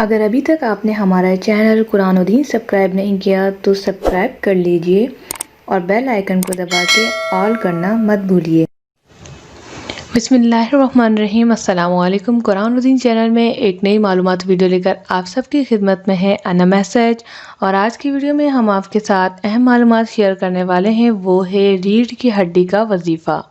اگر ابھی تک آپ نے ہمارا چینل قرآن و دین سبسکرائب نہیں کیا تو سبسکرائب کر لیجئے اور بیل آئیکن کو دبا کے آل کرنا مت بھولیے۔ بسم اللہ الرحمن الرحیم۔ السلام علیکم۔ قرآن و دین چینل میں ایک نئی معلومات ویڈیو لے کر آپ سب کی خدمت میں ہے انا میسج، اور آج کی ویڈیو میں ہم آپ کے ساتھ اہم معلومات شیئر کرنے والے ہیں، وہ ہے ریڑھ کی ہڈی کا وظیفہ۔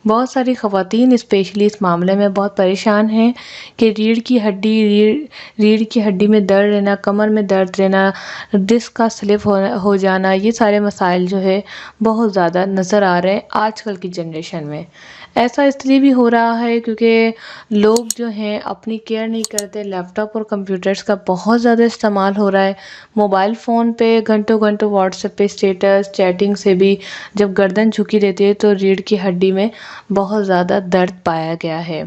بہت ساری خواتین اسپیشلی اس معاملے میں بہت پریشان ہیں کہ ریڑھ کی ہڈی میں درد رہنا، کمر میں درد رہنا، ڈسک کا سلپ ہو جانا، یہ سارے مسائل جو ہے بہت زیادہ نظر آ رہے ہیں آج کل کی جنریشن میں۔ ایسا اس لیے بھی ہو رہا ہے کیونکہ لوگ جو ہیں اپنی کیئر نہیں کرتے، لیپ ٹاپ اور کمپیوٹرز کا بہت زیادہ استعمال ہو رہا ہے، موبائل فون پہ گھنٹوں واٹس ایپ پہ اسٹیٹس چیٹنگ سے بھی جب گردن جھکی رہتی ہے تو ریڑھ کی ہڈی میں بہت زیادہ درد پایا گیا ہے۔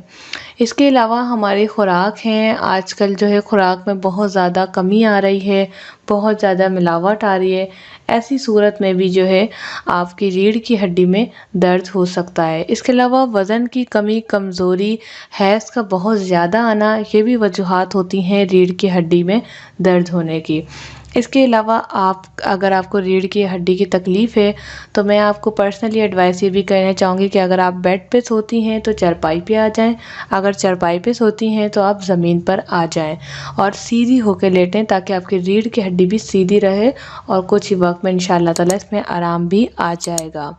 اس کے علاوہ ہماری خوراک ہیں، آج کل جو ہے خوراک میں بہت زیادہ کمی آ رہی ہے، بہت زیادہ ملاوٹ آ رہی ہے، ایسی صورت میں بھی جو ہے آپ کی ریڑھ کی ہڈی میں درد ہو سکتا ہے۔ اس کے علاوہ وزن کی کمی، کمزوری، حیض کا بہت زیادہ آنا، یہ بھی وجوہات ہوتی ہیں ریڑھ کی ہڈی میں درد ہونے کی۔ اس کے علاوہ اگر آپ کو ریڑھ کی ہڈی کی تکلیف ہے تو میں آپ کو پرسنلی ایڈوائس یہ بھی کہنا چاہوں گی کہ اگر آپ بیڈ پہ سوتی ہیں تو چارپائی پہ آ جائیں، اگر چارپائی پہ سوتی ہیں تو آپ زمین پر آ جائیں اور سیدھی ہو کے لیٹیں تاکہ آپ کی ریڑھ کی ہڈی بھی سیدھی رہے اور کچھ ہی وقت میں انشاءاللہ تعالیٰ اس میں آرام بھی آ جائے گا۔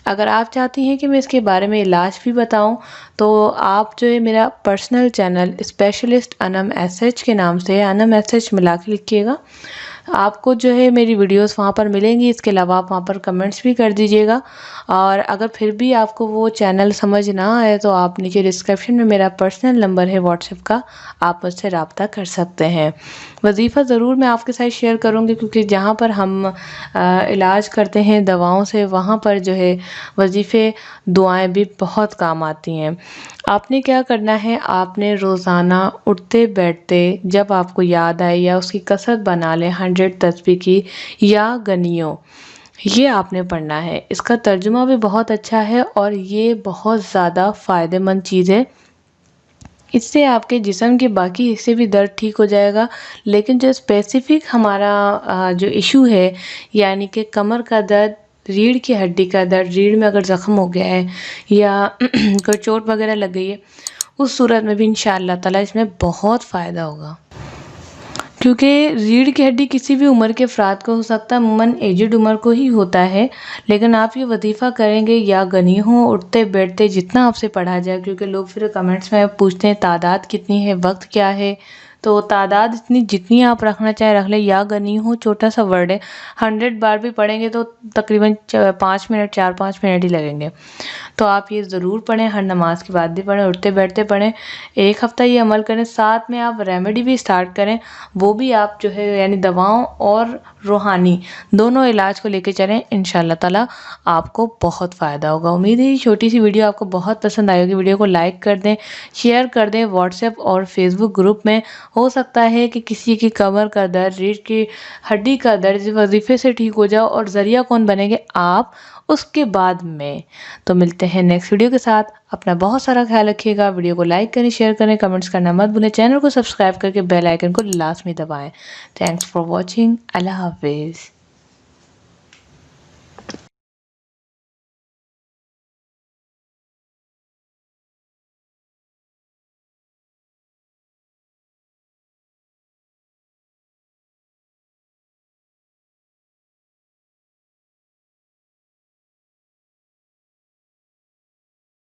اگر آپ چاہتی ہیں کہ میں اس کے بارے میں علاج بھی بتاؤں تو آپ جو ہے میرا پرسنل چینل اسپیشلسٹ انا میسج کے نام سے ہے، انا میسج ملا کے لکھیے گا، آپ کو جو ہے میری ویڈیوز وہاں پر ملیں گی۔ اس کے علاوہ آپ وہاں پر کمنٹس بھی کر دیجیے گا، اور اگر پھر بھی آپ کو وہ چینل سمجھ نہ آئے تو آپ نیچے ڈسکرپشن میں میرا پرسنل نمبر ہے واٹس ایپ کا، آپ مجھ سے رابطہ کر سکتے ہیں۔ وظیفہ ضرور میں آپ کے ساتھ شیئر کروں گی کیونکہ جہاں پر ہم علاج کرتے ہیں دواؤں سے، وہاں پر جو ہے وظیفے دعائیں بھی بہت کام آتی ہیں۔ آپ نے کیا کرنا ہے، آپ نے روزانہ اٹھتے بیٹھتے جب آپ کو یاد آئے یا اس کی کثرت بنا لیں 100 تسبیح کی یا گنیوں، یہ آپ نے پڑھنا ہے۔ اس کا ترجمہ بھی بہت اچھا ہے اور یہ بہت زیادہ فائدہ مند چیز ہے۔ اس سے آپ کے جسم کے باقی حصے بھی درد ٹھیک ہو جائے گا، لیکن جو اسپیسیفک ہمارا جو ایشو ہے یعنی کہ کمر کا درد، ریڑھ کی ہڈی کا درد، ریڑھ میں اگر زخم ہو گیا ہے یا کوئی چوٹ وغیرہ لگ گئی ہے، اس صورت میں بھی انشاءاللہ تعالیٰ اس میں بہت فائدہ ہوگا، کیونکہ ریڑھ کی ہڈی کسی بھی عمر کے افراد کو ہو سکتا ہے، عموماً ایجڈ عمر کو ہی ہوتا ہے، لیکن آپ یہ وظیفہ کریں گے یا گنی ہوں اٹھتے بیٹھتے جتنا آپ سے پڑھا جائے، کیونکہ لوگ پھر کمنٹس میں پوچھتے ہیں تعداد کتنی ہے، وقت کیا ہے، تو تعداد جتنی آپ رکھنا چاہیں رکھ لیں۔ یا گنی ہوں چھوٹا سا ورڈ ہے، 100 بار بھی پڑھیں گے تو تقریباً 4-5 منٹ ہی لگیں گے، تو آپ یہ ضرور پڑھیں، ہر نماز کے بعد بھی پڑھیں، اٹھتے بیٹھتے پڑھیں، ایک ہفتہ یہ عمل کریں، ساتھ میں آپ ریمیڈی بھی اسٹارٹ کریں، وہ بھی آپ جو ہے یعنی دواؤں اور روحانی دونوں علاج کو لے کے چلیں، انشاءاللہ تعالیٰ آپ کو بہت فائدہ ہوگا۔ امید ہے یہ چھوٹی سی ویڈیو آپ کو بہت پسند آئے گی۔ ویڈیو کو لائک کر دیں، شیئر کر دیں، واٹس ایپ اور فیس بک گروپ میں، ہو سکتا ہے کہ کسی کی کمر کا درد، ریڑھ کی ہڈی کا درد وظیفے سے ٹھیک ہو جاؤ، اور ذریعہ کون بنیں گے آپ، اس کے بعد میں۔ تو ملتے ہیں نیکسٹ ویڈیو کے ساتھ، اپنا بہت سارا خیال رکھیے گا، ویڈیو کو لائک کریں، شیئر کریں، کمنٹس کرنا مت بھولیں، چینل کو سبسکرائب کر کے بیل آئیکن کو لازمی دبائیں۔ تھینکس فار واچنگ، اللہ حافظ۔